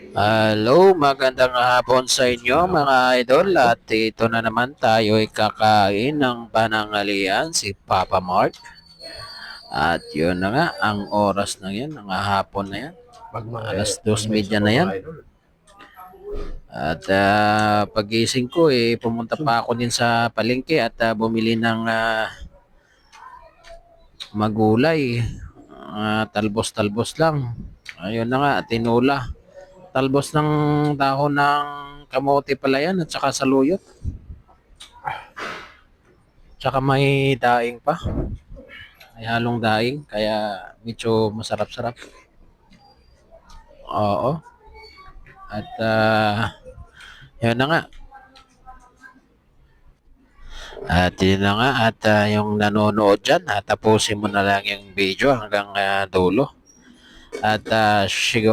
Hello, magandang hapon sa inyo mga idol at ito na naman tayo ay kakain ng panangalian si Papa Mark at yun na nga ang oras na yan, ang hapon na yan, alas 2:30 na yan at pagising ko pumunta pa ako din sa palengke at bumili ng magulay, talbos-talbos lang, ayun na nga, tinula. Talbos ng dahon ng kamote pala yan at saka saluyot. Tsaka may daing pa. May halong daing kaya medyo masarap-sarap. Oo. At yun na nga. At yun na nga. At yung nanonood dyan, tapusin mo na lang yung video hanggang dulo. At siguro